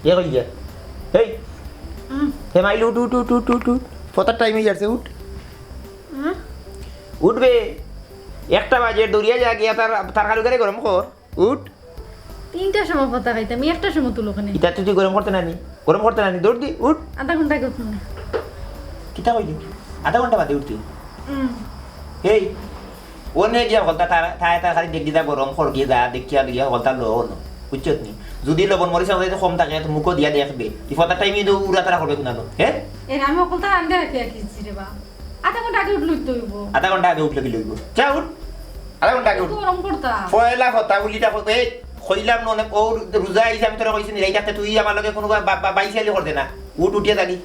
ইয়ে কই যা এই হে মাইল উঠ উঠ উঠ উঠ উঠ উঠ কতার টাইম হয়ে যাচ্ছে উঠ উঠবে 1টা বাজে দৌড়িয়া যা গিয়া তার খালু করে গরম কর উঠ 3টার সময় পতা খাইতাম 1টার সময় তুলো ওখানে ইটা তুই গরম করতে নানি দৌড় দি উঠ আধা ঘন্টা আগে উঠুন কিতা কই দি আধা ঘন্টা বাদে উঠতি এই ওনে গিয়া হলতা তার খালি দেখ দিদা গরম কর গিয়ে যা দেখিয়া দিয়া হলতা লো বুঝছত নি যদি লবণ মরিচ আমাদের কম থাকে মুখো দিয়া দেখবে ইফতার টাইমে তো উড়া তারা করবে কুনানো হ্যাঁ এর আমি অকলতা আন্ডা রাখি রাখিছি রে বা আধা ঘন্টা আগে উঠলই তো হইব আধা ঘন্টা আগে উঠলে কি লইব যা উঠ আধা ঘন্টা আগে উঠ গরম করতা পয়লা কথা উলিটা এই কইলাম না অনেক ও রোজা আইছে আমি তোরা কইছি নি রাইতাতে তুই আমার লগে কোনো বাইসালি করতে না উঠ উঠিয়া থাকি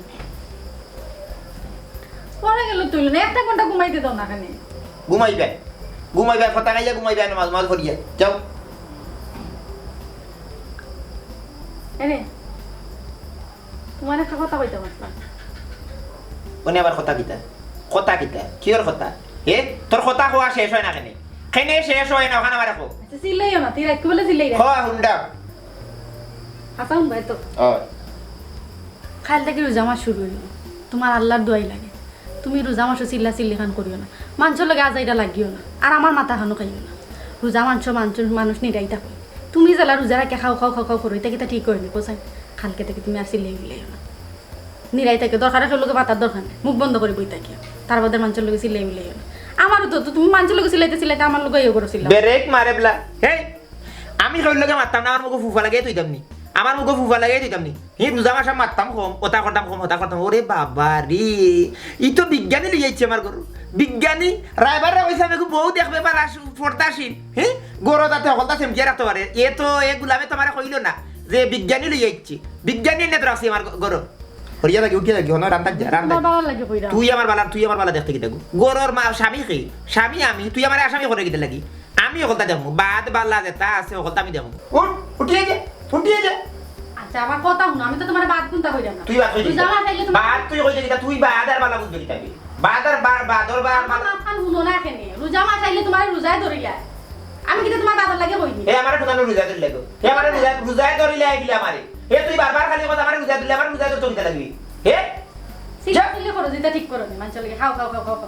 পরে গেল তুই না 1টা ঘন্টা ঘুমাইতে দাও না কানে ঘুমাইবে কথা খাইয়া ঘুমাইবে নামাজ মাজ করিয়া যাও এনে তোমার একটা কথা কইতে পারতাম ওনে আবার কথা কিতা কিয়র কথা হে তোর কথা হওয়া শেষ হয় না কেনে শেষ হয় না ওখানে আমার রাখো আচ্ছা সিলাইও না তুই রাত বলে সিলাই হ হুন্ডা হাসান ভাই তো ও খাল থেকে রোজা মাস শুরু হইল তোমার আল্লাহর দোয়াই লাগে তুমি রোজা মাসও চিল্লা চিল্লি খান করিও না মাংস লগে আজাইটা লাগিও না আর আমার মাথা খানো খাইও না রোজা মানুষ নিরাই থাকো তুমি জ্বালা রোজা রাখে খাও করো এটা কিতা ঠিক করিনি কোথায় খালকে থেকে তুমি আর চিল্লাই মিলাইও না নিরাই থাকে দরকার রাখার লোকে পাতার দরকার নেই মুখ বন্ধ করে বই থাকিও তার বাদে মানুষের লোকে চিল্লাই মিলাইও না আমারও তো তুমি মানুষের লোকে চিল্লাইতে আমার লোকে ইয়ে করো চিল্লা ব্রেক মারে বলা হেই আমি কই লগে মারতাম না আমার মুখে ফুফা লাগে তুইতাম নি আমার মুখে ফুফা লাগে তুইতাম নি হি রোজা মাসা মারতাম কম ওটা করতাম ওরে বাবা রে ই তো বিজ্ঞানী লই যাইছে আমার গরু বিজ্ঞানী রাইবাররা কইছে আমি বউ দেখবে বা ফরতাসিন হ্যাঁ গরু তাতে হলতা সেমজিয়া রাখতে পারে এ তো এ গুলামে তোমারে কইল না যে বিজ্ঞানী লই যাইছে বিজ্ঞানী নে রাখছি আমার গরু হরিয়া লাগে উঠিয়া লাগে হন রান্তা যা রান্তা বাবা লাগে কইরা তুই আমার বালা দেখতে কি দেখো গরুর মা স্বামী আমি তুই আমার আসামি করে গিতে লাগি আমি হলতা দেখমু বাদ বালা যেটা আছে হলতা আমি দেখমু উঠিয়ে যা আচ্ছা আমার কথা শুনো আমি তো তোমার বাদ গুনতা কইরা না তুই বাদ কই বাদ তুই কই দিতা তুই বাদ আর বালা বুঝবি তাবি বাদর বালা মাথান শুনো না কেনে রোজা মাস আইলে তোমার রোজায় ধরিলা আমি কিন্তু তোমার বাবার লাগে কইনি এ আমারে কোনানো রোজা ধরি লাগো এ আমারে রোজায় ধরিলে আইলা আমারে এ তুই বারবার খালি কথা আমারে রোজা দিলে আমার রোজা ধরতে চলতে লাগবি হে সিল্লা করো যেটা ঠিক করো মানুষ লাগে খাও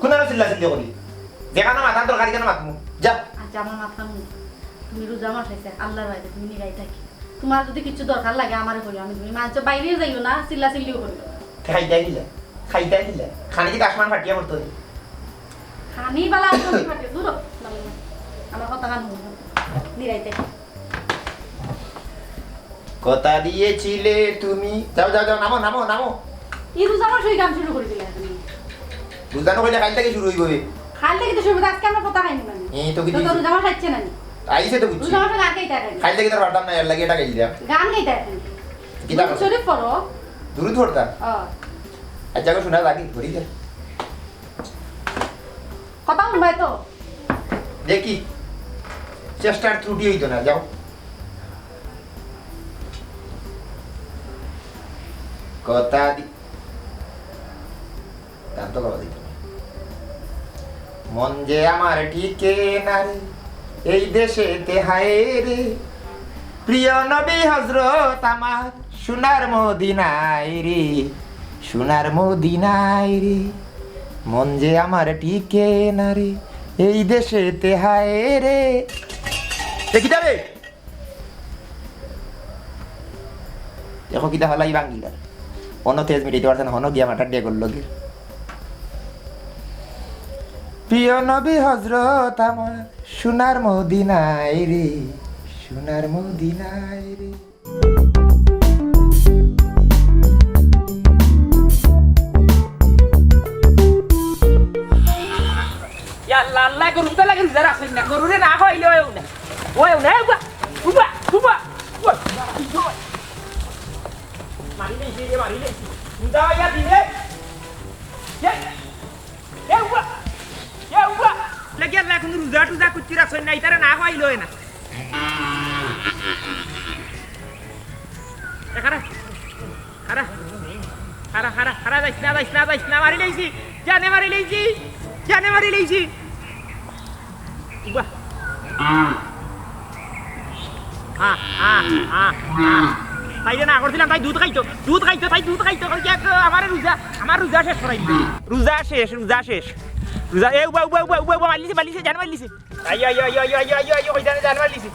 কোনানো সিল্লা করি যেখানে মাথার দরকারি কেন মাতমু যা আচ্ছা আমার মাথা শুনো তুমি রোজা মাস আইছে আল্লাহর বাইরে তুমি নিরাই থাকি তোমার যদি কিছু দরকার লাগে আমারে কইও আমি তুমি মানুষ বাইরে যাইও না চিল্লা চিল্লিও করিও খাইতে দিলা খানি কি কাশমান ফাটিয়া পড়তো খানি বালা তুমি ফাটে দূর আমার কথা কান নিরাই থাকি কথা দিয়েছিলে তুমি যাও নামো এই রোজা মাস ওই কাম শুরু করে দিলে তুমি রোজা না কইলে কাল থেকে শুরু হইব খাল থেকে তো শুরু আজকে আমরা কথা খাইনি মানে এই তো কি তো রোজা মাস খাচ্ছে না আইছে তো বুঝছি রোজা মাস আগে খাইতে খাই খাইলে কি তোর পারতাম না এর লাগি এটা গাইলি গান গাইতে খাই কিতা শরীফ পড়ো দূরে ধরতা আচ্ছা গো শোনা লাগি ধরি যা কথা শুনবাই তো দেখি চেষ্টার ত্রুটি হইতো না যাও কথা দি গান তো গাওয়া দিত মন যে আমার ঠিকে না রে এই দেশেতে হায় রে প্রিয় নবী হযরত আমার সোনার মদিনায় রে মন যে আমার টিকে না রে এই দেশেতে হায় রে দেখি যাবে দেখো কিতা হলাই বাঙ্গিলার অন্য তেজ মিটাইতে পারছে না হন গিয়া মাটার ডে করলো গিয়ে প্রিয় নবী হযরত আমার সোনার মদিনায় রে আল্লাহ আল্লাহ গরু তো লাগে রোজা রাখছেন না গরুরে না খাইলে ওই না উবা মারি নেই উদা ইয়া দিলে উবা লাগি আল্লাহ এখন রোজা টুজা কুচি রাখছেন না ইতারে না খাইলে না খারা যাইস না মারি লইছি জানে মারি লইছি উবা তাইরে না করছিলাম তাই দুধ খাইতো তাই দুধ খাইতো আমার রোজা শেষ করাই রোজা শেষ রোজা এ উবা মারলিছে জান মারলিছে আইয়ো কই জান মারলিছে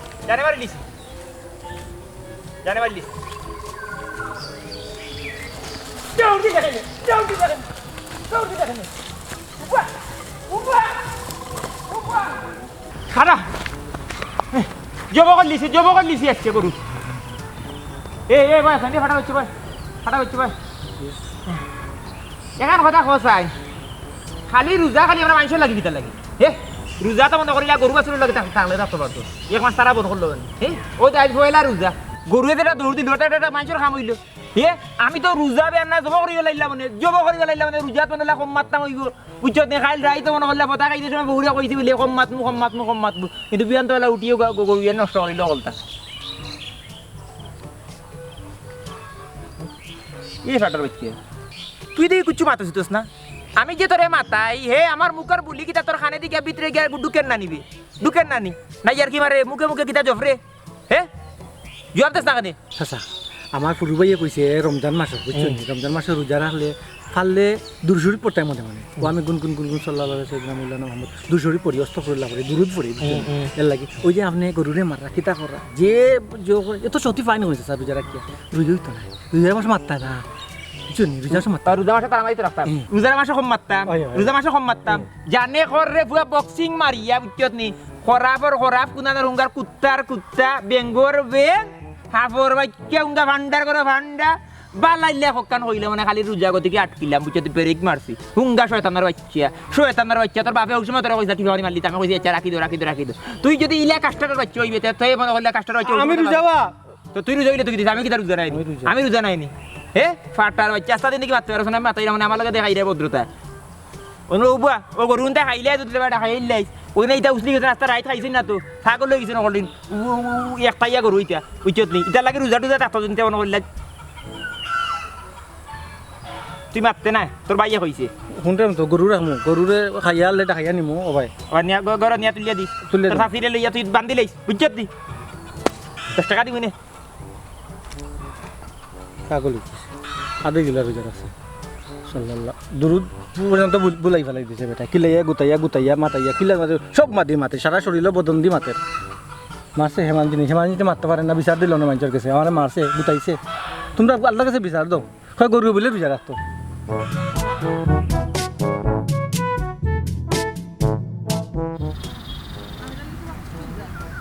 জলদি দেখেন উবা খারা জব কর লিছি আজকে করু এ ভাই সান্ডে ফাটা হচ্ছে ভাই এখন কথা কসাই খালি রোজা খালি আমরা মানুষের লাগি দিতে লাগে হে রোজা তো বন্ধ করিলা গরু বাছুরের লাগে থাকলে থাকতে পারতো এক মাস তারা বন্ধ করলো হে ওই তো আজ পয়লা রোজা গরু যেটা দৌড় দিল ওটা মানুষের কাম হইল হে আমি তো রোজা বের না জব করিব লাইলা মানে রোজা তো নালা কম মাত্তাম হইব বুঝছত নে খাইল রাইতো মনে করলে পতা খাইতে সময় বহুরিয়া কইছি বলে কম মাতমু কিন্তু বিয়ান তো বেলা উঠিও গরু ইয়ে নষ্ট করিল কলতা এই ফাটার বাচ্চা তুই দেখি কুচু মাতাছিস না আমি যে তোরে মাতাই হে আমার মুখের বুলি কিতা তোর খানে দিকে ভিতরে গিয়ে ঢুকেন নানি না ইয়ার কি মারে মুখে কিতা জফরে হে জবাব দেস না কানে চাচা আমার পুরু ভাইয়ে কইছে রমজান মাসে বুঝছো রমজান মাসে রোজা রাখলে ফাললে দুরশরীফ পড়তাই মনে ও আমি গুন সাল্লাল্লাহু আলাইহি ওয়াসাল্লাম মৌলানা মুহাম্মদ দুরশরীফ পড়ি আস্তাগফিরুল্লাহ পড়ি দুরুদ পড়ি এর লাগি ওই যে আপনি গরুরে মারা কিতা করা যে এত সত্যি ফাইন হয়েছে স্যার রোজা রাখিয়া রোজাই তো না রোজার মাসে মারতা না রোজা মাসে তার মাইতে রাখতাম রোজার মাসে কম মারতাম জানে করে পুরা বক্সিং মারিয়া বুঝছত নি খরাবর কুনার হুঙ্গার কুত্তা বেঙ্গর বেং হাফর বাচ্চা হুঙ্গা ভান্ডার করে ভান্ডা বালাইলে হকান হইলে মানে খালি রোজা গতিকে আটকিলাম বুঝছত ব্রেক মারছি হুঙ্গা শয়তানের বাচ্চা তোর বাপে ওই সময় তোরা কইছা ঠিক মারলি তাকে কইছি আচ্ছা রাখি দো তুই যদি ইলা কাস্টারের বাচ্চা হইবে তাই মনে করলে কাস্টারের বাচ্চা আমি রোজাবা তো তুই রোজা হইলে তুই দিস আমি কি তার রোজা নাইনি আমি রোজা নাইনি হে ফাটার বাচ্চা আস্তা দিন কি মারতে পারছ না মাতাই মানে আমার লগে দেখাই রে ভদ্রতা অনু উবা ও গরুনটা খাইলে যদি বেটা খাইলাই ওই না ইটা উসলি গেছে রাস্তা রাইত খাইছিস না তো ছাগল লই গেছে না কদিন একটা ইয়া গরু ইটা বুঝছত নি ইটা লাগে রোজা টুজা তাতো দিন মনে করলে তুই মারতে না তোর বাইয়া কইছে শুনতাম তো গরু রাখমু গরুরে খাইয়া আনলে খাইয়া নিমু ও ভাই নিয়া গর নিয়া তুলিয়া দিস তোর ফাঁসিরে লইয়া তুই বান্ধি লইস বুঝছত নি 10 টাকা দিবি নে ছাগল আধা গিলা রোজা আছে সাল্লাল্লাহ দুরুদ পর্যন্ত বুলাই ফেলাই দিছে বেটা কিলাইয়া গুতাইয়া মাতাইয়া কিলা সব মাতে সারা শরীরে বদন দি মাতের মারছে হেমানজিতে মারতে পারে না বিচার দিল না মানুষের কাছে আমার মারছে গুতাইছে তোমরা আল্লাহর কাছে বিচার দাও হয় গরু বলে রোজা রাখতো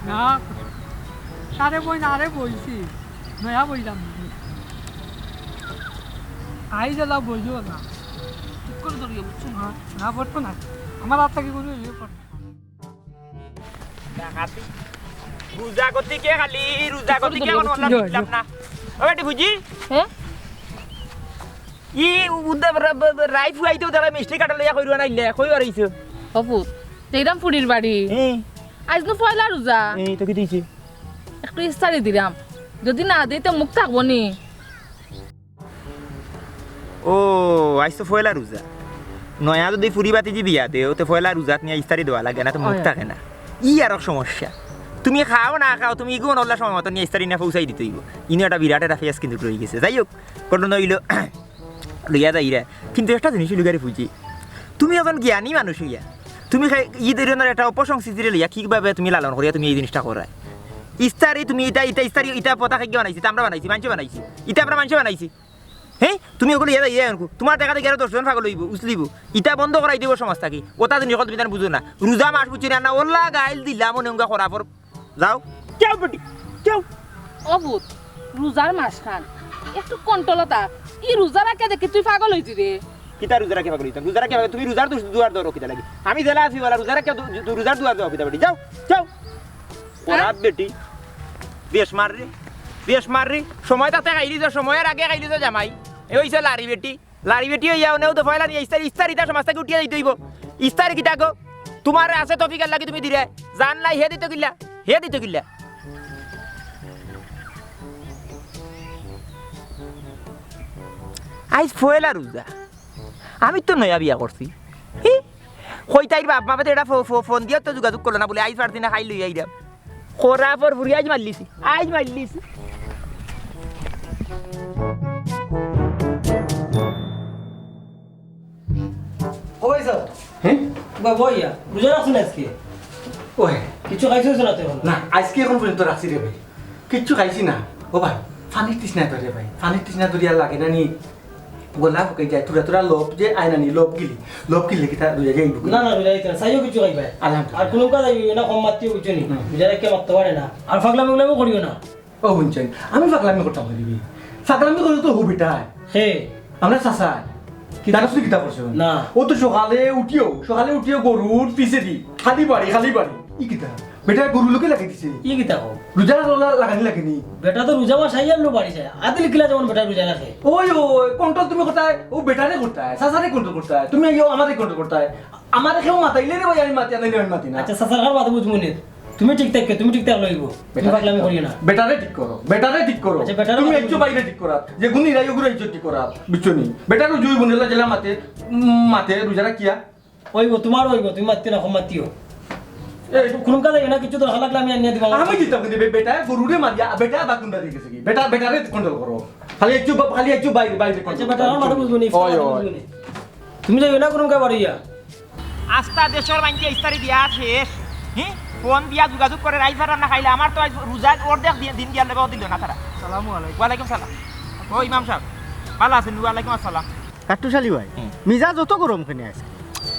না সারে বই না আরে বইছি নয়া বইলাম আই জ্বালা বইও না ঠিক করে ধরিয়ে বুঝছো না পড়তো না আমার হাত থেকে করে রোজা গতিকে খালি না ও বেটি বুঝি হ্যাঁ ই রাই ফুয়াইতেও তারা মিষ্টি কাটা লইয়া কইরো না ইলে কই আইছো অপুত তেইরাম ফুড়ির বাড়ি আজ না পয়লা রোজা এই তো কি দিছি একটু ইস্তারি দিলাম যদি না দিই তো মুখ থাকবো নি ও আজ তো পয়লা রোজা নয়া যদি ফুরি বাতি যে বিয়া দেও তো পয়লা রোজাত নিয়ে ইস্তারি দেওয়া লাগে না তো মুখ থাকে না ই আর সমস্যা তুমি খাও না খাও তুমি ইগো নল্লা সময় মতো নিয়ে ইস্তারি না পৌঁছাই দিতে হইব ইনি একটা বিরাট একটা ফেস কিন্তু রয়ে গেছে যাই হোক কোনো নইল লইয়া যাই রে কিন্তু একটা জিনিস লুগারে ফুজি তুমি এখন জ্ঞানী মানুষ হইয়া তুমি ঈদের একটা অপসংস্কৃতিরে লইয়া কিভাবে তুমি লালন করিয়া তুমি এই জিনিসটা করায় ইস্তারি তুমি এটা ইস্তারি এটা পতা খাইকে বানাইছি আমরা বানাইছি মানুষ বানাইছি এটা আমরা মানুষ বানাইছি হ্যাঁ তুমি ওগুলো ইয়ে তোমার দেখা দেখে 10 জন পাগল হইব উচলিব ইটা বন্ধ করাই দিব সমাজ থাকি ওটা জিনিস তুমি তার বুঝো না রোজা মাস বুঝছি না ওল্লা গাইল দিলাম মনে অঙ্গা করা পর যাও যাও বেটি যাও অপুত রোজার মাস খান একটু কন্ট্রোলতা ই রোজা রাখে দেখি তুই পাগল হইছি রে কিতা রোজা রাখে পাগল হইতাম রোজা রাখে তুমি রোজার দুয়ার দর কিতা লাগে আমি জেলা আছি বলা রোজা রাখে রোজার দুয়ার দর কিতা বেটি যাও যাও ওরা বেটি বেশ মার রে সময় তাতে খাইলি তো সময়ের আগে খাইলি তো জামাই এই হইছে লারি বেটি হইয়া নেও তো ফয়লা নিয়ে ইস্তারিটা সমাজ থেকে উঠিয়ে দিতে হইব ইস্তারি কিতা গো তোমার আছে তফিকার লাগি তুমি দিলে জান নাই হে দিতে গিল্লা আইজ ফয়লা রোজা আমি তো নয়া বিয়া করছি কইতাইর বাপ বাবা এটা ফোন দিয়ে তো যোগাযোগ করলো না বলে আইজ পারছি না খাই লই আইরাম খরা পর ফুরি আইজ মারলিছি বাবা ইয়া রোজা রাখছেন আজকে ওহে কিছু খাইছিস না তুই না আজকে এখন পর্যন্ত রাখছি রে ভাই কিচ্ছু খাইছি না ও ভাই পানির তৃষ্ণা ধরে ভাই পানির তৃষ্ণা ধরে আর লাগে না নি গোলা ফুকে যায় তোরা তোরা লোভ যে আয় না নি লোভ গিলি কি তা রোজা যাই না না রোজা দিতে সাইও কিছু খাইবে আলহামদুলিল্লাহ আর কোনো কাজ না কম মারতেও কিছু নেই রোজা রেখে মারতে পারে না আর ফাগলামি গুলামও করিও না ও শুনছেন আমি পাগলামি করতাম দিবি পাগলামি করে তো হবি তাই হে আমরা চাচা জানো তুই কিতা করছে না ও তো সকালে উঠিও গরুর পিছে দি খালি বাড়ি ই কিতা বেটা গরু লোকে লাগিয়ে দিছে ই কি তাকো রোজা লাগানি লাগেনি বেটা তো রোজা মাস আইয়ার লো বাড়ি যায় আদিল কিলা যেমন বেটা রোজা রাখে ওই কন্ট্রোল তুমি কোথায় ও বেটারে করতায় চাচারে কন্ট্রোল করতায় তুমি আইও আমারে কন্ট্রোল করতায় আমার কেউ মাতাইলে রে ভাই আমি মাতি আনাইলে আমি মাতি না আচ্ছা সাসার কার বাদ বুঝ মনে তুমি ঠিক থাকবে তুমি ঠিক থাক লইব তুমি ফাগলামি করিও না বেটারে ঠিক করো আচ্ছা, বেটারে তুমি মাতি একটু বাইরে ঠিক করা যে গুনি রাই ওগুলো ইজ্জত ঠিক করা বুঝছনি বেটারও জুই বনেলা জেলা মাতে রোজারা কিয়া ওইব তোমার ওইব তুমি মারতে না কম মারতিও কোনো কাজ না কিছু তো লাগলে আমি আনিয়ে দিব আমি দিতাম কিন্তু বেটা গরুরে মারিয়া বেটা বাকুন্ডা দিয়ে গেছে কি বেটারে কন্ট্রোল করো খালি একটু বাইরে আচ্ছা বেটা আমার মাথা বুঝবো নি তুমি যাইও না কোনো কাজ বাড়িয়া আস্তা দেশের মাইনকে ইস্তারি দিয়া শেষ হ্যাঁ ফোন দিয়া যোগাযোগ করে রাইফার রান্না খাইলে আমার তো আজ রোজা অর্ধেক দিন দিয়া লেবাও দিল না তারা সালামু আলাইকুম ওয়ালাইকুম সালাম ও ইমাম সাহেব ভালো আছেন ওয়ালাইকুম আসসালাম কাট্টুশালী ভাই মিজাজ যত গরম খানে আছে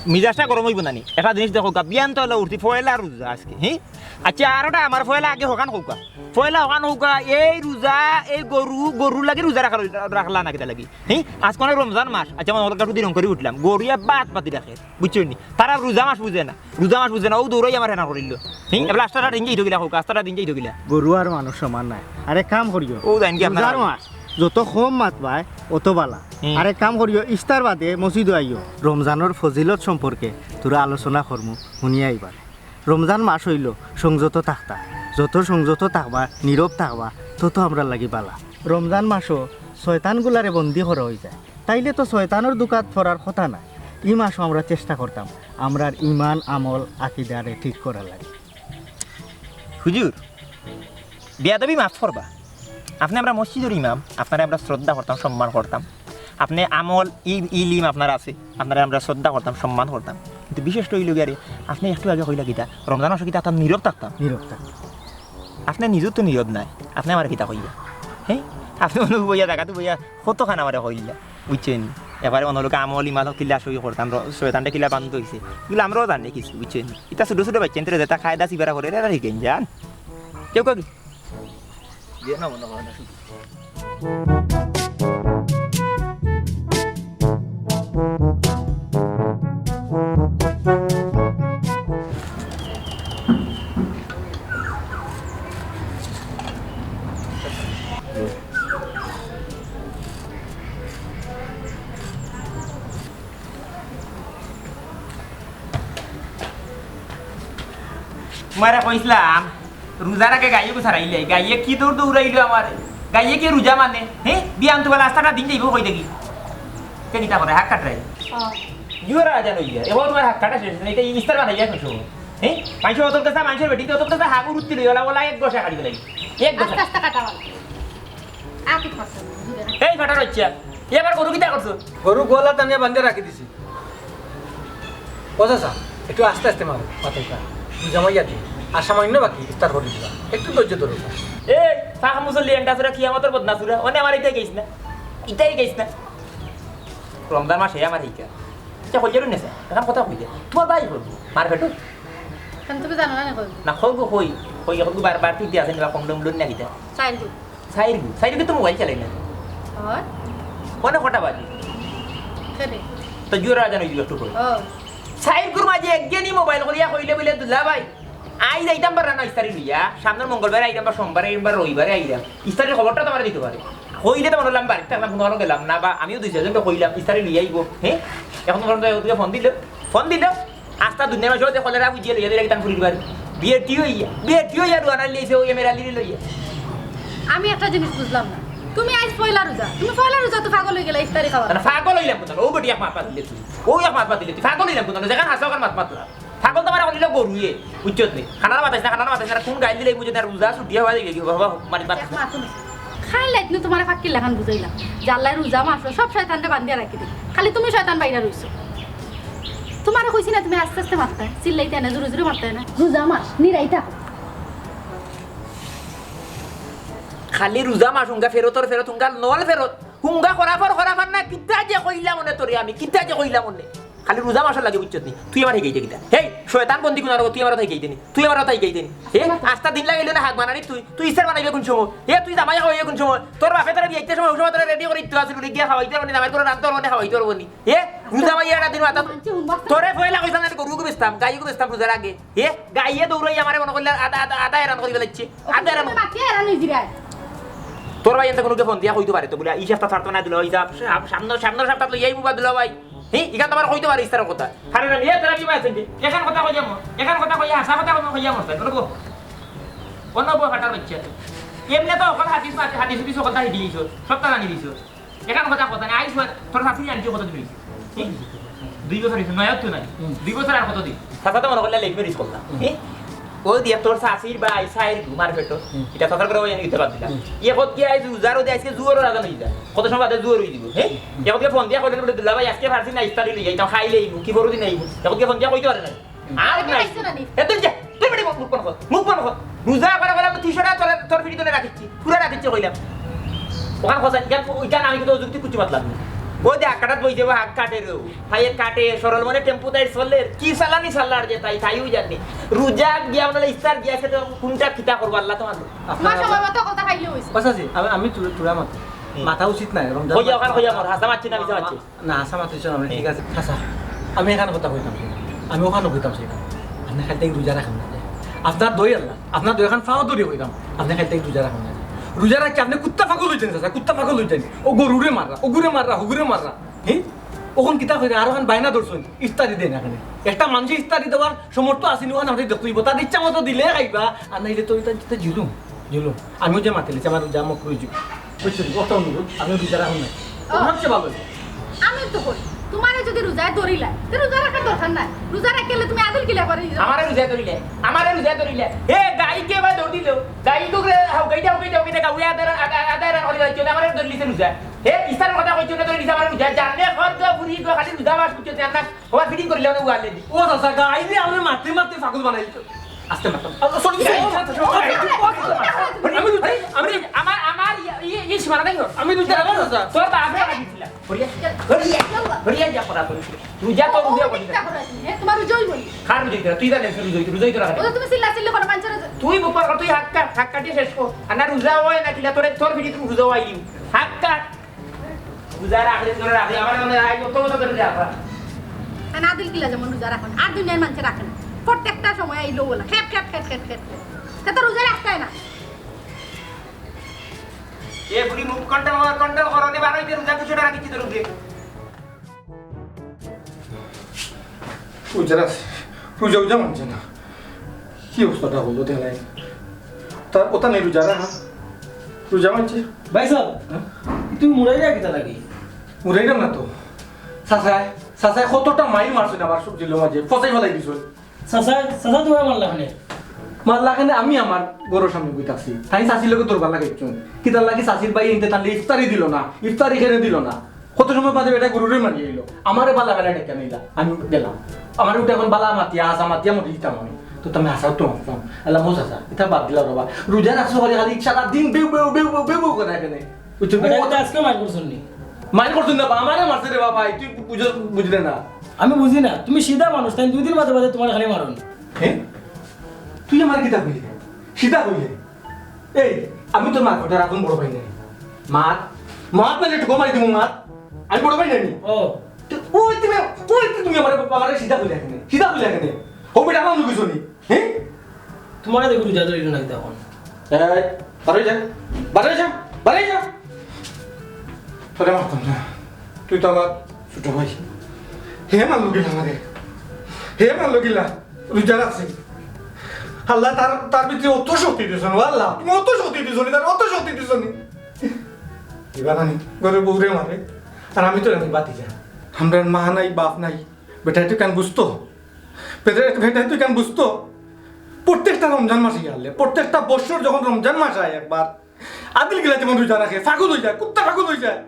মিজাজটা গরম হইব নানি একটা জিনিস দেখো বিয়ান তো হলো উঠতি ফয়লা রোজা আজকে হ্যাঁ আচ্ছা আরোটা আমার ফয়লা আগে হকান হৌকা ফয়লা হকান হৌকা এই রোজা এই গরু লাগে রোজা রাখলা না কেটা লাগি হ্যাঁ আজকে অনেক রমজান মাস আচ্ছা আমার অলগা দিন করে উঠলাম গরুয়া বাদ পাতি রাখে বুঝছো নি তারা রোজা মাস বুঝে না ও দৌড়াই আমার হেনা করিল হ্যাঁ এবার রাস্তাটা দিন যাই ঢুকিলা হৌকা রাস্তাটা দিন যাই ঢুকিলা গরু আর মানুষ সমান নাই আরে কাম করিও ও জানি কি আপনার রোজার মাস যত কম মাত পায় অত বালা আরে কাম করিও ইস্তার বাদে মসজিদ আইও রমজানের ফজিলত সম্পর্কে তোরা আলোচনা করমু শুনিয়া আইবার রমজান মাস হইল সংযত থাকতা যত সংযত থাকবা নীরব থাকবা তত আমরা লাগি বালা রমজান মাসও শয়তানগুলারে বন্দি করা হয়ে যায় তাইলে তো শয়তানের দোকাত ফরার কথা নাই ই মাসও আমরা চেষ্টা করতাম আমরার ইমান আমল আকিদারে ঠিক করা লাগে হুজুর বিয়াদবি মাফ করবা আপনি আমরা মসজিদের ইমাম আপনারা আমরা শ্রদ্ধা করতাম সম্মান করতাম আপনি আমল ইলিম আপনার আছে আপনারা আমরা শ্রদ্ধা করতাম সম্মান করতাম কিন্তু বিশেষ করে গিয়ে আপনি একটু আগে হইলা গীতা রমজান মাসে গীতা আপনার নীরব থাকতাম নীরব থাকতা আপনি নিজেও তো নীরব নাই আপনি আমার গীতা হইয়া হ্যাঁ আপনি অনু বইয়া দেখাতো বইয়া কতখান আমার হইলা বুঝছেন এবারে অন্যলোকে আমল ইমাল কিলা সই করতাম শয়তানটা কিলা বান্ধ হয়েছে এগুলো আমরাও জানি কিছু বুঝছেন এটা ছোটো ছোটো বাচ্চা যেটা খায় দা চিবারা করে এরা শিখেন যান কেউ কাকি না মনে হয় না মারা কইছিলাম রোজার আগে গাইয়ে গুছারাইলে গাইয়ে কি দৌড় দৌড়াইলো আমার গাইয়ে কি রোজা মানে হ্যাঁ বিয়ান তো বলে রাস্তাটা দিন যাইব কই দেখি কে কিতা করে হাক কাটরাই জোরা জানো ইয়া এবার তোমার হাক কাটা শেষ এটা ইস্তার বানাইয়া কইছো হ্যাঁ মাইছো অত কাছে মাইছো বেটি তো কাছে হাগু রুত্তি লইলা বলা এক গসা কাটি গলাই এক গসা আস্তে কাটা বলা আকি পাছে এই ফাটা রচ্চা এবার গরু কিতা করছো গরু গোলা টানিয়ে বান্ধে রাখি দিছি ও চাচা একটু আস্তে আস্তে মারো পাতাইটা জামাইয়া দি আর সামান্য বাকি ইফতার করে দিবা একটু ধৈর্য ধরো এই ফাঁকা মুসল্লি এন্ডা সুরা কিয়ামতের বদনা সুরা ওনে আমার এটাই গেছ না এটাই গেছ না রমজান মাসে আমার এইটা আচ্ছা কই যারু নেছে এখন কথা কই দে তোমার ভাই করবো মার ফেটো কেন তুমি জানো না কই না কই গো কই এখন বারবার তুই আছেন বা কম ডম লোন না কিটা চাইলু সাইরু তো মোবাইল চালাই না হয় কোনে কটা বাজে কেনে তো জোরা জানো ইউ একটু কই ও সাইর গুর মাঝে একজনই মোবাইল করিয়া কইলে বলে দুলা ভাই আই যাইতাম পারা না ইস্তারি লইয়া সামনের মঙ্গলবারে আইতাম বা সোমবারে আইতাম বা রবিবারে আইতাম ইস্তারির খবরটা তোমার দিতে পারে কইলে তো বললাম বাড়িতে থাকলাম কোনো গেলাম না বা আমিও দুই চারজনকে কইলাম ইস্তারি লইয়া আইব হ্যাঁ এখন তোমার ফোন দিল আস্তা দুনিয়া মাসে যে কলেরা বুঝিয়ে লইয়া দিলে তান ফুরির বাড়ি বিয়ে টিও ইয়া রুয়ানা লিয়েছে ওই মেরা লিলি লইয়া আমি একটা জিনিস বুঝলাম না তুমি আজ পয়লা রোজা তো পাগল হয়ে গেলা ইফতারি খাওয়া না পাগল হইলাম কোথাও ও বেটি এক মাত পাত দিলে তুই ও এক মাত পাত দিলে তুই পাগল হইলাম কোথাও যেখানে হাসা ওখানে মাত মাতলাম পাগল তোমার হলিল গরুয়ে উচ্চত নেই খানার মাতাইছ না কোন গাইল দিলে বুঝে না রোজা ছুটিয়া হওয়া দেখি বাবা মানে পাত খাই লাইতনি তোমার ফাঁকি লেখান বুঝাইলাম জাল্লাই রোজা মাস সব শয়তানরে বান্ধিয়া রাখি দিই খালি তুমি শয়তান বাইরা রইছো তোমার কইছি না তুমি আস্তে আস্তে মারতে চিল্লাইতে না জোরে জোরে মারতে না রোজা মাস নিরাইতা খালি রোজা মাস হুঙ্গা ফেরতর ফেরত হুঙ্গা নল ফেরত হুঙ্গা করাফার না কিতা যে কইলা মনে তোরে আমি কিতা যে কইলা মনে খালি রোজা মাসের লাগে বুঝছত নি তুই আমার হেগাইতে কিতা হেই শয়তান বন্দি কোন তুই আমার তাই গাইতেনি তুই আমার তাই গাইতেনি হে আস্তা দিন লাগাইলে না হাত বানানি তুই ইসার বানাইবে কোন সময় হে তুই জামাই হইবে কোন সময় তোর বাপে তোরা বিয়াইতে সময় ওই সময় তোরা রেডি করে ইত্তু আসিল গিয়া খাওয়াইতে মানে জামাই করে রান্তা মানে খাওয়াইতে পারবো নি হে রোজা মাই এটা দিন মাতা তোরে ফয়লা কইতাম না গরুকে বেচতাম গাইকে বেচতাম রোজার আগে হে গাইয়ে দৌড়াই আমারে মনে করলে আধা এরান করি ফেলাচ্ছে আধা এরান মাকে এরান হইজিরাই তোর ভাই এনতে কোনোকে ফোন দিয়া কইতে পারে তো বলে এই সপ্তাহ ছাড়তো না দিল ওই সামনের সপ্তাহ তো এই মুবা দিল ভাই হ্যাঁ এখান তোমার কইতে পারে ইস্তার কথা হারে না নিয়ে তোরা কি পাইছেন এখান কথা কই যাবো এখান কথা কই হাসা কথা কই যাবো তাই বলবো অন্য বউ কাটার বাচ্চা এমনি তো ওখানে হাদিস পিছু কথা দিয়েছো সপ্তাহ জানি দিয়েছো এখান কথা কথা নাই আইস তোর শাশুড়ি জানছি কত দিয়েছি 2 বছর হয়েছে নয় তো নাই 2 বছর আর কত দিই সাথে তো মনে করলে লেখবে রিস করতাম ও দিয়া তোর শাশুড়ির বা আইসাইর ঘুমার পেটো এটা সতর্ক করে ওই নিতে পারছিলাম ইয়ে কত কি আইস উজারও দিয়ে আজকে জুয়ারও রাজা নই যা কত সময় বাদে জুয়ার হই দিব হ্যাঁ এখন ফোন দিয়া কইলে বলে দিলা ভাই আজকে ফারসি না ইফতারি লই যাইতাম খাইলে কি বড় দিন আইব এখন ফোন দিয়া কইতে পারে না আর নাই এ তুই যা তুই বড় মুখ বন্ধ কর রোজা করে করে আমি টি-শার্ট তোর ভিডিও ধরে রাখিছি পুরো রাখিছি কইলাম ওখান খোঁজা ওইখান আমি কিন্তু যুক্তি কুচি মাতলাম ও দে আকাটাত বই যাবো হাত কাটে রো ভাইয়ের কাটে সরল মনে টেম্পু তাই চললে কি চালানি চাল্লার যে তাইও জানি রোজা গিয়া বলে ইফতার গিয়া খেতে কোনটা খিতা করবো আল্লাহ তোমার মা সময় মতো কথা খাইলে হইছে পাশাছি আমি তোরা মাথা মাথা উচিত নাই রমজান কইয়া ওখান কইয়া মর হাসা মারছি না মিছা মারছি না হাসা মাতিছ না ঠিক আছে হাসা আমি এখানে কথা কইতাম আমি ওখানে কইতাম সেটা আপনি খাইতে রোজা রাখেন না আপনার দই আল্লাহ আপনার দই এখন ফাও দৌড়ে কইতাম আপনি খাইতে রোজা রাখেন না রোজা রাখি আপনি কুত্তা ফাঁকল হইতেন চাচা কুত্তা ফাঁকল হইতেন ও গরুরে মাররা ওগুরে মাররা হ্যাঁ ওখান কিতা কইরা আর ওখান বাইনা ধরছেন ইফতারি দেন এখানে একটা মানুষ ইফতারি দেওয়ার সমর্থ আসেনি ওখানে আপনি দেখতেইব তার ইচ্ছা মতো দিলে খাইবা আর নাইলে তো এটা জুলুম আমিও যে মাতিলেছি আমার রোজা মুখ রুজু বুঝছেন কত অনুরোধ আমি রোজা রাখুন না সবচেয়ে ভালো আমি তো কই তোমারে যদি রোজায় ধরিলা তে রোজা রাখার দরকার নাই রোজা রাখলে তুমি আদল কিলা করে আমারে রোজা ধরিলে এ গাই কে বা দৌড় দিল গাই তো গাইটা গাউয়া আদার হলি যাচ্ছে আমারে ধরলিছে রোজা হে ইস্তার কথা কইছো না ধরলিছে আমারে রোজা জানলে ঘর তো পুরি তো খালি রোজা বাস করতে না ওয়া ফিটিং করিলে না উয়ালে দি ও চাচা গাই দিয়ে আপনি মারতে ফাগল বানাই আস্তে মারতাম সরি আমার ইয়ে সীমানা নাই আমি রোজা রাখবো চাচা তোর বাবা লাগিছিলা হরিয়া যা করা করি রোজা তো রোজা করি তোমার রোজাই বলি খার রোজা তুই জানিস রোজা তো রাখা ও তুমি চিল্লা চিল্লি করো পাঁচর তুই বুপার তুই হাক কাটি শেষ কর আর না রোজা হয় না কিলা তোর ভিডি তুমি রোজা হইলি হাক কাট রোজা রাখলে তোর রাখলে আমার মনে আই কত কত করে রাখা না আদল কিলা যেমন রোজা রাখেন আর দুনিয়ার মানুষ রাখে না প্রত্যেকটা সময় আইলো বলা খেপ তা রোজা রাখতাই না এ বুড়ি মুখ কন্ট্রোল করনে বারো যে রোজা কিছু রাখিছি তোর উপরে রোজা মানছে না কি অবস্থাটা হলো দেলাই তার কথা নেই রোজা মানছে ভাই সাহেব তুমি মুড়াই যা কিতা লাগি উড়াইলাম না তো সাসায় কতটা মাইল মারছে না আমার সবজির মাঝে ফসাই ফেলাই দিছ চাচা তোমার মারলা খানে মারলা খানে আমি আমার গরুর সামনে বইতাছি তাই চাষির লোক তোর বালা গেছুন কি তার লাগে চাষির ভাই এনতে তাহলে ইফতারি দিল না ইফতারি খেলে দিল না কত সময় বাদে এটা গরুরে মারিয়ে এলো আমারে বালা বেলা ডেকে নিলা আমি গেলাম আমার উঠে এখন বালা মাতিয়া আসা মাতিয়া মরে দিতাম আমি তো তুমি আসাও তো মারতাম আল্লাহ মোজ আসা এটা বাদ দিলা রবা রোজা রাখছো খালি খালি সারা দিন বেউ করে এখানে বুঝছো এটা আজকে মার করছুন নি মাইল করছেন না আমারে মারছে রে বাবা তুই বুঝলে না আমি বুঝি না তুমি সিধা মানুষ তাই 2 দিন বাদে তোমার খালি মারুন হ্যাঁ তুই আমার কিতা কইলি সিধা কইলি এই আমি তোর মার কথা রাখুন বড় ভাই নাই মাত না একটু কমাই দিব মাত আমি বড় ভাই নাই ও ওই তুমি আমার সিধা কইলা কেন ও বেটা আমার লুকিস নি হ্যাঁ তোমার দেখো রোজা ধরিল না তখন এই বাড়াই যা তোরে মারতাম না তুই তো আমার ছোট ভাই হে মারলো গিলা রোজা রাখছি আল্লাহ তার ভিতরে অত শক্তি দিছ আল্লাহ তুমি অত শক্তি দিছ এবার আনি ঘরে বউরে মারে আর আমি তো আমি বাতি যা আমরা মা নাই বাপ নাই বেটাই তুই কেন বুঝতো বেটাই তুই কেন বুঝতো প্রত্যেকটা রমজান মাসে গেলে প্রত্যেকটা বছর যখন রমজান মাস হয় একবার আদিল গেলে যেমন রোজা রাখে ফাগুল হয়ে যায় কুত্তা ফাগুল হয়ে যায়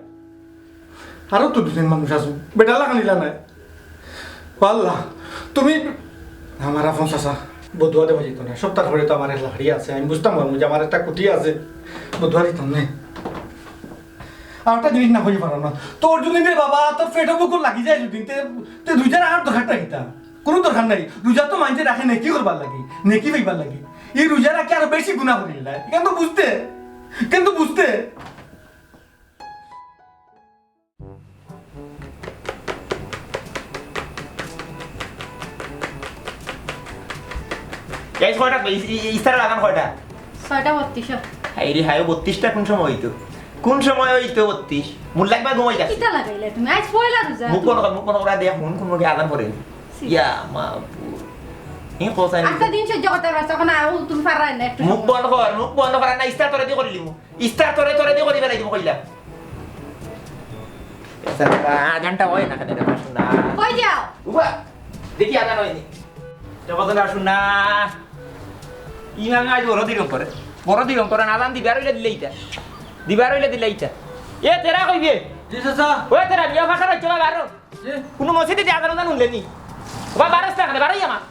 আরো তো দুদিন মানুষ আসুন বেটা লাগা নিলা নাই আল্লাহ তুমি আমার আপন চাচা বদুয়া দেওয়া যেত না সপ্তাহ ধরে তো আমার লাড়ি আছে আমি বুঝতাম পারবো যে আমার একটা কুটি আছে বদুয়া দিতাম না আর একটা জিনিস না হয়ে পারো না তোর যদি রে বাবা তোর পেটে বুকুর লাগি যায় যদি তে দুইটা রাখার দরকারটা কিতা কোনো দরকার নাই রোজা তো মাইতে রাখে নেকি করবার লাগি নেকি পাইবার লাগি এই রোজা রাখে আরো বেশি গুণা করিল কিন্তু বুঝতে এই কয়টা ইস্তারের আদান কয়টা 6:32 হাই রে হাই 32টা কোন সময় হইতো কোন সময় হইতো 32 মুল লাগবে ঘুমাই যাচ্ছে কিটা লাগাইলে তুমি আজ পয়লা রোজা মুখ কোন ওরা দেখ কোন মুখে আদান করেন ইয়া মা এই কোসাই একটা দিন সহ্য করতে পারছ এখন আর তুমি পারাই না একটু মুখ বন্ধ কর না ইস্তার তোরে দিয়ে করিলি ইস্তার তোরে দিয়ে করি বেলাই দিব কইলা সারা ঘন্টা হয় না কেন রে শুনা কই যাও উবা দেখি আদান হয়নি জগত না শুনা ইমাম আজ বড় দিরম করে আদান দিবার হইলে দিলে এইটা এ তেরা কইবে জি চাচা ওই তেরা বিয়া ভাষা রাখছো বারো কোনো মসজিদে যে আদান উঠলেনি বা বারোস্তা কেন বারোই আমার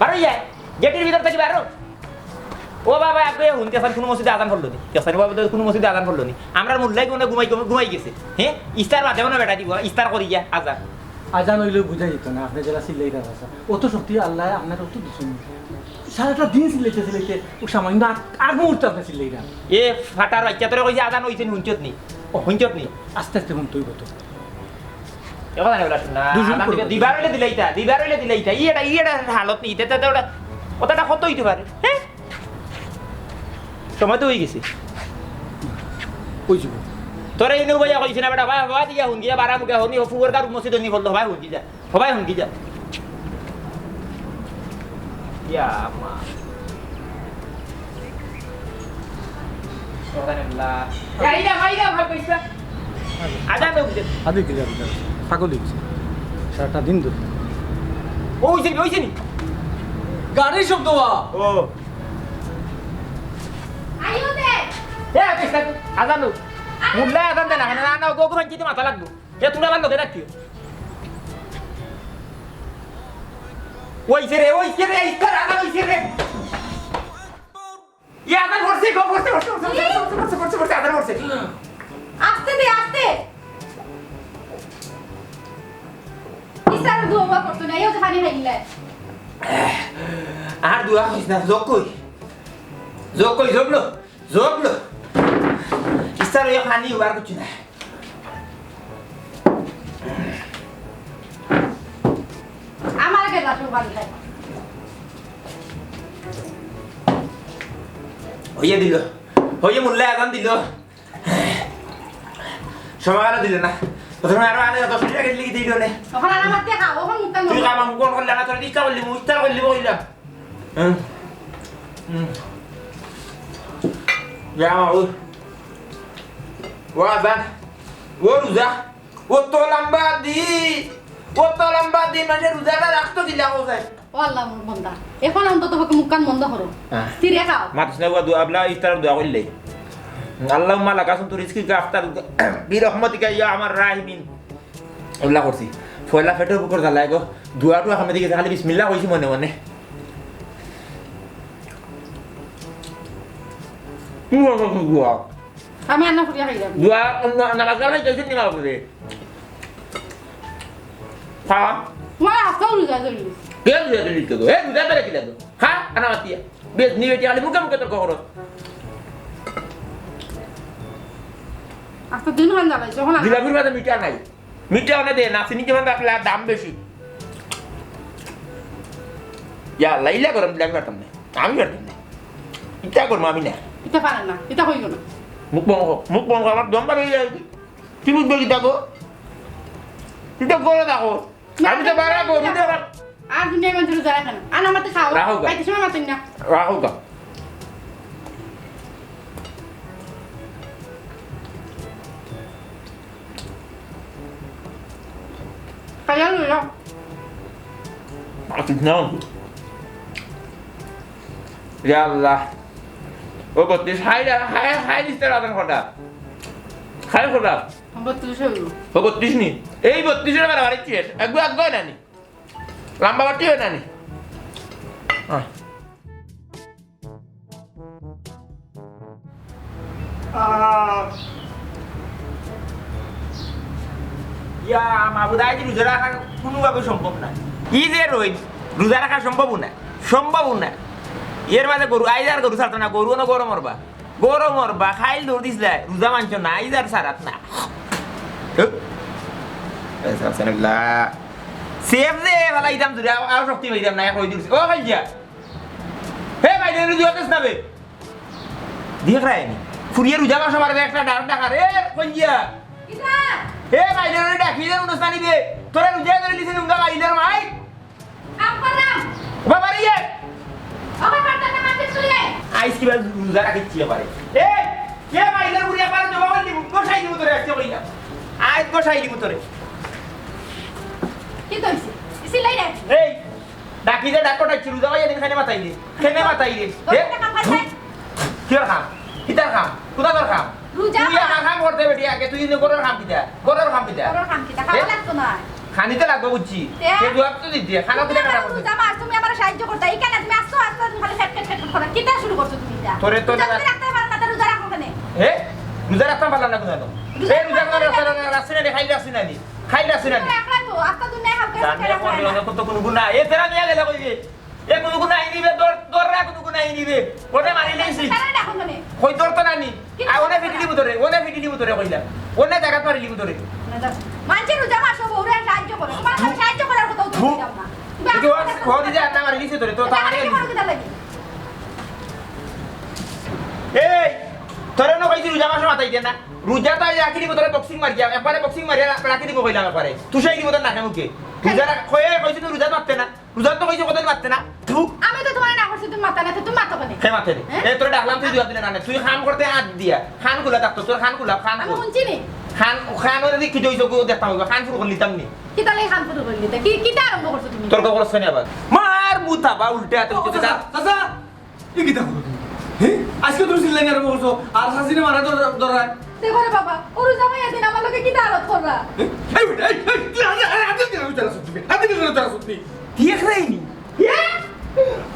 বারোই যায় গেটের ভিতর থেকে বারো ও বাবা আগে হুনতে আসেন কোনো মসজিদে আদান করলো নি কেসানি বাবা কোনো মসজিদে আদান করলো নি আমরা মুল্লাই কোনো ঘুমাই গেছে হ্যাঁ ইস্তার মাধ্যমে না বেটা দিব ইস্তার করি গিয়া আজান আজান হইলে বুঝা যেত না আপনি যারা সিলাইটা ভাষা অত শক্তি আল্লাহ আপনার অত দিচ্ছেন সারাটা দিন সিলাইতে ও সামান্য আগ মুহূর্তে আপনি সিলাইটা এ ফাটার বাচ্চা তোরে কইছে আদান হইছেন হুঞ্চত নি আস্তে আস্তে মন তুই হতো এখন না বলা শুনা দিবার হইলে দিলাইতা ইয়েটা হালত নি তে ওটা কত হইতে পারে হ্যাঁ সময় তো হয়ে গেছে ওই যাব তোরা এনে ভাইয়া কইছ না বেটা ভাই দিয়া হুন গিয়া বারা মুখে হনি ফুয়ার কার মসজিদ নি বলতো ভাই হুন যা সবাই হুন যা ইয়া মা সুবহানাল্লাহ মাইরা ভাই কইছা আজান দেউ দিতে আদি কি যাবে পাগল হইছে সারাটা দিন ধরে ওইছে নি গাড়ির শব্দ ও আইও দে এ কইছা আজান দেউ মুল্লা আজান দে না গোগো ভাঞ্চিতে মাথা লাগবো এ তোরা লাগলো দে রাখিও ওইছে রে ইস্তার আজান ওইছে রে ইয়া আজান করছে আজান করছে আস্তে দে আস্তে ইসার দুয়া করতে না ইও তো পানি খাইলে আর দুয়া কইছ না জোক কই জবলো ইস্তার ইয়া পানি উবার কিছু না আমার আগে রাখো পানি খাই হইয়ে মুল্লা আজান দিল সময় আলো দিল না প্রথমে আরো আনে 10 টাকা লিখে দিল না তখন আর আমার দিয়ে খাও ওখানে মুক্তান তুই কাম কোন করলে না তোর ইচ্ছা করলি মুস্তার করলি বইলা যা ও আজান ও রোজা ও তো লম্বা দিন মানে রোজাটা রাখতো দিলা কোথায় ও আল্লাহ মোর বন্দা এখন অন্তত তোকে মুক্কান বন্ধ করো স্থিরে খাও মাতসনা দোয়া আবলা ইফতার দোয়া করলে আল্লাহুম্মা লাকাসুম তু রিজকিকা আফতার বিরহমাতিকা ইয়া আমার রাহিমিন আল্লাহ করছি ফয়লা ফেটের উপর জ্বালায় গো দোয়াটো আমি দিকে খালি বিসমিল্লাহ কইছি মনে দোয়া আমি আন্না ফুরিয়া খাই যাবো দোয়া নামাজ কালে কইছিস নি বাবুরে হ্যাঁ মই আস্তা উড়ে যাই কে দিয়ে লিখতে দো বুঝা পেরে কি লাগো হ্যাঁ আনা মাতিয়া বেশ নিবেটি খালি মুখে তোর করো আস্তা দিন খান যাবে যখন জিলাপির মধ্যে মিঠা অনেক দে নাসিনি যেমন রাখলে দাম বেশি ইয়া লাইলা গরম জিলাপি পারতাম না আমি পারতাম না ইচ্ছা করবো আমি না এটা পারেন না এটা হইল না মুখ বঙ্গ আমার দম পারে কি বুঝবে কি থাকো তুই তো করে থাকো আমি তো বাড়াবো আর দুনিয়া মানুষ যারা খানা আনা মাতে খাও রাখো গা। পাইতে সময় মাতেন না রাখো গা খাইয়া লইল আসিস না ইয়া আল্লাহ ও বত্রিশ হাই দিতে রাতের খটা খাই খটা বত্রিশ হইল ও 32 নি এই 32 এর বাড়ি শেষ একবার আগে না নি লম্বা বাটি হয় না নি ইয়া মাবুদাই যে রোজা রাখা কোনোভাবে সম্ভব না ই যে রোজ রোজা রাখা সম্ভব না এর মাঝে গরু আইজ আর গরু ছাড়তো না গরু না গরম মরবা খাইল দৌড় দিছিল রোজা মানছ না আইজ আর সারাত না সেফ যে ভালো ইদাম ধরে আর শক্তি পাইতাম না কই দিছি ও খাই যা হে ভাই রোজা হতেছ না বে দেখ রায়নি ফুরিয়ে রোজা মাস মারবে একটা ডাকা রে কই যা হে ভাই ডাকি দেন অনুষ্ঠানি বে তোরা রোজা ধরে লিছিস উঙ্গা ভাইদের মাই বাবা রে আইস কি রোজা রাখিছি পারে এ কে ভাইদের বুড়িয়া পারে জবাব দিব বসাই দিব তোরে আজকে কইলা আজ বসাই দিব তোরে কি কইছিস সিলাই রে এই ডাকি দে ডাকো ডাকছি রোজা ভাই দিন খানে মাথাই দে হে কি খাম কিতার খাম কুদা তোর খাম রোজা তুই আমার খাম করতে বেটি আগে তুই নে গরর খাম কিতা খাওয়া লাগতো না খানিতে লাগবে বুঝছি সে জবাব তো দিতে খানা কিতা কাটা করতে রোজা মাস তুমি আমার সাহায্য করতে এই কেন তুমি আসছো তুমি খালি ফেট করো কিটা শুরু করছো তুমি এটা তোরে রাখতে পারো না রোজা রাখো কেন হে রোজা রাখতাম পারলাম না কোথাও এই রোজা করে রাস্তা না খাই রাস্তা না খাই রাস্তা না রাখলা তো আজকে তুমি না খাও জানে কোন কত কোন গুণা এ তেরা নিয়ে গেল কইবে এ কোন গুণা আই নিবে দর রা কোন গুণা আই নিবে ওরে মারি লইছি কই দর তো নানি আ ওনে ফিটি দিব তোরে কইলা ওনে জায়গা মারি দিব তোরে মানছে রোজা মাস ওরে সাহায্য করে তোমার সাহায্য করার কথা তুমি দাও না তুই ও দিদা না মারি দিছে তোরে তো তামারে এই তোরে ন কইছি রোজা মাস মাথাই দে না রোজা তো রাখি দিব তোরে বক্সিং মারি যা একবারে বক্সিং মারি রাখি দিব কইলাম একবারে তুই সেই দিব তোর নাকে মুখে রোজা কইছি তুই রোজা মারতে না রোজা তো কইছি কতদিন মারতে না আমি তো তোমার না করছি তুমি মাথা না তুমি মাথা কেন কে মারতে এ তোরে ডাকলাম তুই দুয়া দিলে না তুই খান করতে হাত দিয়া খান গুলা থাকতো তোর খান গুলা খান আমি শুনছি নি খান ওরে দেখি জইছো গো দেখতাম খান শুরু করলি তামনি কি তালে খান শুরু করলি কি কিটা আরম্ভ করছো তুমি তোর খবর শুনে আবার মার মুতা বা উল্টে তুই যদি চাচা কি কিতা হ্যাঁ আজকে তোর সিলাই আর বলছো আর শাসিনে মারা দরায় দেখো রে বাবা ওর জামাই এদিন আমার লগে কিটা আলাপ করবা এই বেটা এই আদিল কেন উচারা সুত্তি দেখ রাইনি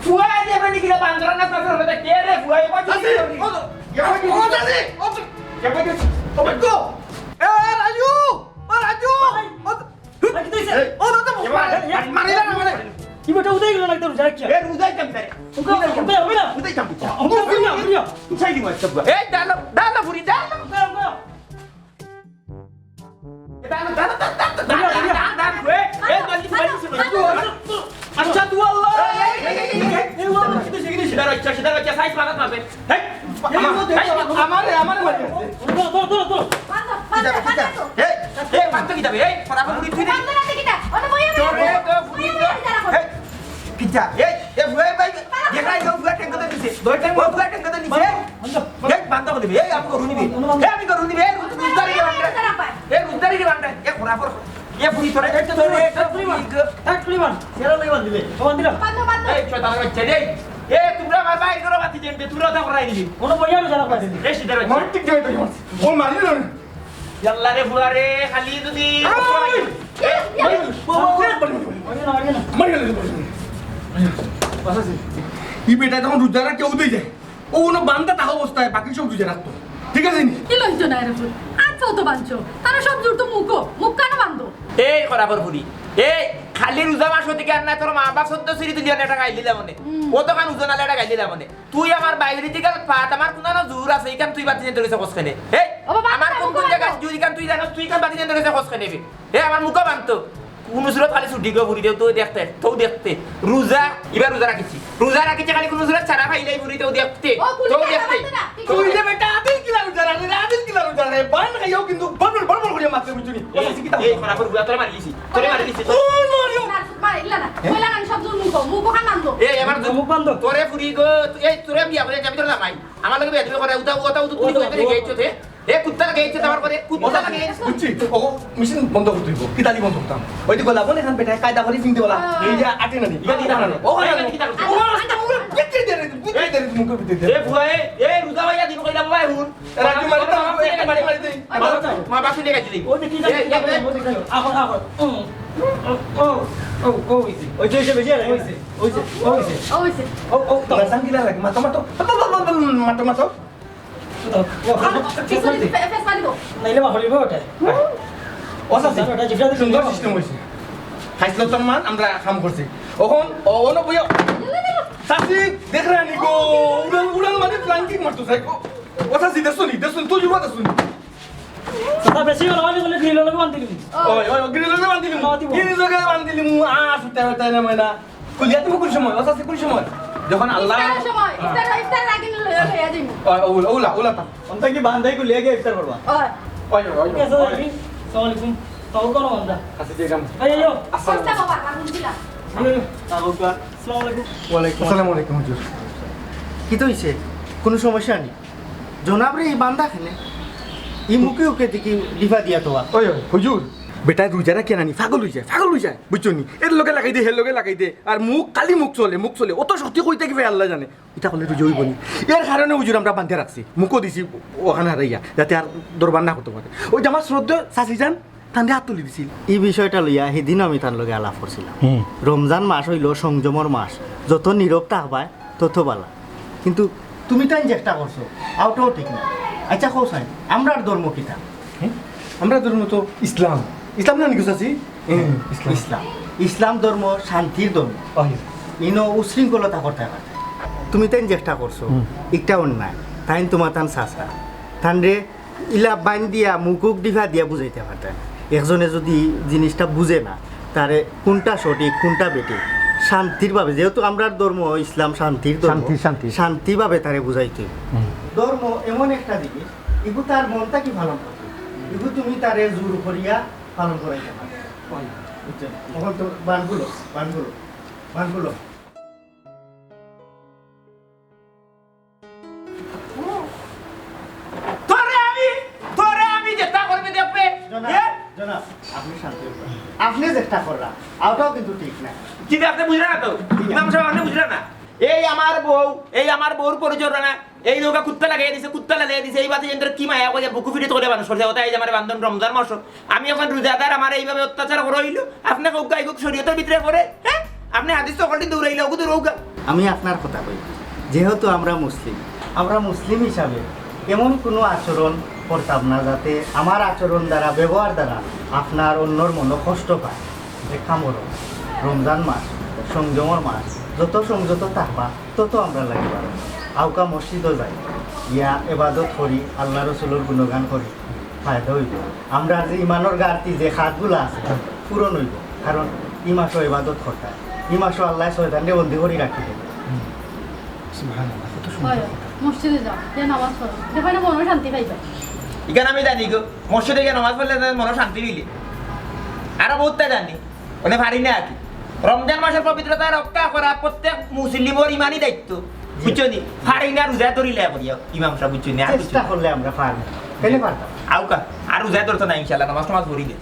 ফুয়া দেবে নি কিলা বান্দরা না তার হবে কে রে ফুয়া এ বাকি ও দাদি কে বাকি ও বাকো এ রাজু ও দাদা মারিলা না মানে কি বেটা উদয় গেল না তোর যা কি এ রুজাই কাম করে হবে না উদয় কাম করে আমরা চাই দি মাছ সব এ ডালো ফুরি ডালো আচ্ছা তুই আল্লাহ আমার মারি তোমরা আমার বাইর করো বাতি জেনবে তোমরা তো করাই দিবি কোনো বইয়া না জানা পাইছি এই সিধার আমার ঠিক যাই তো ও মারি না ইয়াল্লা রে বুয়া রে খালি যদি মারি গেল ই বেটা তখন রুজারা কেউ দিয়ে যায় ও কোনো বান্ধা তাহ অবস্থায় বাকি সব রুজা রাখতো ঠিক আছে কি লইছো না রে ফুল আচ্ছা তো বাঁধছো তারা সব জুড়তো মুখ কেন বাঁধো এই করাবর ফুরি এই খালি রোজা মাস হতে আর না তোর মা বাপ সদ্য সিঁড়ি তুলি এটা গাই দিলা মনে ও তো কান উজন এটা গাই দিলা মনে তুই আমার বাইরে থেকে পাত আমার কোন না জোর আছে এইখান তুই বাতি নিয়ে ধরেছে কসখানে এই আমার কোন কোন জায়গা তুই কান তুই জানাস তুই কান বাতি নিয়ে ধরেছে কসখানে এই আমার মুখ বানতো কোন সুরত খালি ছুটি গো বুড়ি দেও তো দেখতে রোজা এবার রোজা রাখিছি খালি কোন সুরত ছাড়া খাইলাই বুড়ি তো দেখতে তুই যে বেটা আদিল কিলা রুজা রে বান খাইও কিন্তু বড় করে মারতে বুঝুনি এই খরাবর বুয়া তোরে মারি দিছি ও মারিও ইল্লা না কইলা না সব জুর মুখ খান বাঁধো এই আমার মুখ বন্ধ তোরে ফুরি গো এই তোরে বিয়া করে যাবি তোর জামাই আমার লগে বিয়া দিবে করে উতা তুই কইতে গেইছো তে এ কুত্তা গেইছে তোমার পরে কুত্তা লাগে বুঝছি ও মেশিন বন্ধ করতে হইব কি তালি বন্ধ করতাম ওই তো গোলা বলে খান বেটা কায়দা করে ফিনতে বলা এই যে আটে না নি ইয়া দিতা না ও না কি তা ও আটা মুখ কেটে দে মুখ ভিতরে এ বুয়া এ রুজা ভাইয়া দিন কইলা বাবা হুন রাজু মারি দে মা বাসু নিয়ে গেছিলি ও দেখি যা এখন ও ও ও হইছে ওই যে বেশি আর হইছে হইছে হইছে ও হইছে ও ও তো সাঙ্গিলা লাগে মাতো মাতো মাতো মাতো ফেস মারিব নাইলে মাহরিব ওটা ওসা ওটা জিফরা দিন সুন্দর সিস্টেম হইছে খাইছিল তোর মান আমরা কাম করছি ওখন ওনো বইয়া সাসি দেখ রে নিকো উড়ান উড়ান মানে ফ্ল্যাঙ্কিং মারতো সাই ওসা সি দেসুনি তো জুবা দেসুনি কথা বেশি হলো আমি বলে গ্রিল লগে বান্ধি দিবি ওই ওই গ্রিলে বান্ধিলি কি জগে বান্ধিলি মু সুতা তাই না ময়না কুলিয়া তুমি কোন সময় ওসা সি কোন সময় যখন আল্লাহ ইফতারের সময় ইফতার আগে লইয়া লইয়া যাইমু ওলা ওলা ওলা তা অন্তা কি বান্ধাই কো লিয়ে গিয়ে ইফতার করবা ওই ওই ওই কেসা যাবি আসসালামু আলাইকুম তাও কোন বান্দা আসি যে কাম আইয়ো সস্তা বাবা কারণ দিলা তাহকা আসসালামু আলাইকুম ওয়ালাইকুম আসসালামু আলাইকুম হুজুর কি তো হইছে কোনো সমস্যা নেই জনাব রে এই বান্দা খেলে ই মুখে ওকে দেখি ডিফা দিয়া তো ওই ওই হুজুর বেটা রুজারা কেন আনি পাগল হয়ে যায় বুঝছো নি এর লগে লাগাই দে হের লগে লাগাই দে আর মুখ খালি মুখ চলে অত শক্তি কইতে কি আল্লাহ জানে এটা করলে রুজা হইব নি এর কারণে হুজুর আমরা বান্ধে রাখছি মুখও দিছি ওখানে হারাইয়া যাতে আর দরবার না করতে পারে ওই যে আমার শ্রদ্ধা চাচি যান তান্ডে হাত তুলি দিছিল এই বিষয়টা লইয়া সেদিন আমি তার লগে আলাপ করছিলাম রমজান মাস হইল সংযমর মাস যত নীরব থাকবায় তত বালা কিন্তু তুমি তাই চেষ্টা করছো আউটাও ঠিক না আচ্ছা কও সাই আমরার ধর্ম কিতা আমরা ধর্ম তো ইসলাম ইসলাম না নাকি চাচি ইসলাম ইসলাম ধর্ম শান্তির ধর্ম ইনো উশৃঙ্খলতা করতে পারে তুমি তাই চেষ্টা করছো একটা অন্যায় তাই তোমার তান চাষা তান রে ইলা বাইন দিয়া মুকুক ডিফা দিয়া বুঝাইতে পারতেন একজনে যদি জিনিসটা বুঝে না তারে কোনটা সঠিক কোনটা বেঠিক শান্তির ভাবে যেহেতু আমরার ধর্ম ইসলাম শান্তির ধর্ম শান্তিভাবে তারে বুঝাইতে ধর্ম এমন একটা দিকে এগু তার মনটা কি পালন করতে এগু তুমি তারে জোর করিয়া পালন করাইতে পারো বুঝছেন তখন তো বানগুলো তোরে আমি যেটা করবে দেখবে জনাব আপনি শান্তি আপনি চেষ্টা কররা আওটাও কিন্তু ঠিক না কি আপনি বুঝলেন না তো ইমাম সাহেব আপনি বুঝলেন না এই আমার বউর পরিচর্যা এই নৌকা কুত্তা লাগিয়ে দিছে এই বাতি যন্ত্র কি মায়া করে বুকু ফিরে তোলে মানুষ করছে ওটাই আমার বান্ধব রমজান মাস আমি এখন রোজাদার আমার এইভাবে অত্যাচার করে হইলো আপনি কৌকা এগুক শরীয়তের ভিতরে করে হ্যাঁ আপনি হাদিস সকলটি দৌড়াইলে ওগুলো রৌকা আমি আপনার কথা কই যেহেতু আমরা মুসলিম হিসাবে এমন কোনো আচরণ করতাম না যাতে আমার আচরণ দ্বারা ব্যবহার দ্বারা আপনার অন্যর মনে কষ্ট পায় দেখা মরো রমজান মাস সংযমর মাস যত সংযত থাকবা তত আমরা লাগিব আউকা মসজিদও যাই ইয়া এবাদত করি আল্লাহ রসুলের গুণগান করি ফায়দা হইব আমরা যে ইমানের গাড়তি যে খাতগুলো আছে পূরণ হইব কারণ ই মাসও এবাদত করতে ই মাসও আল্লাহ শয়তানকে বন্দি করে রাখি দেবে মসজিদে যাও যে নামাজ পড়ো দেখো না মনে শান্তি পাইবে এখানে আমি জানি গো মসজিদে গিয়ে নামাজ পড়লে মনে শান্তি মিলে আরো বহুতটা জানি ওনে পারি না আর কি রমজান মাসের পবিত্রতা রক্ষা করা প্রত্যেক মুসলিমের ইমানই দায়িত্ব বুঝছো নি পারি না রোজা ধরিলে ইমাম সাহেব বুঝছো নি চেষ্টা করলে আমরা পারবো পেলে পারতাম আউকা আর রোজা ধরতো না ইনশাল্লাহ নামাজ টামাজ ধরি দে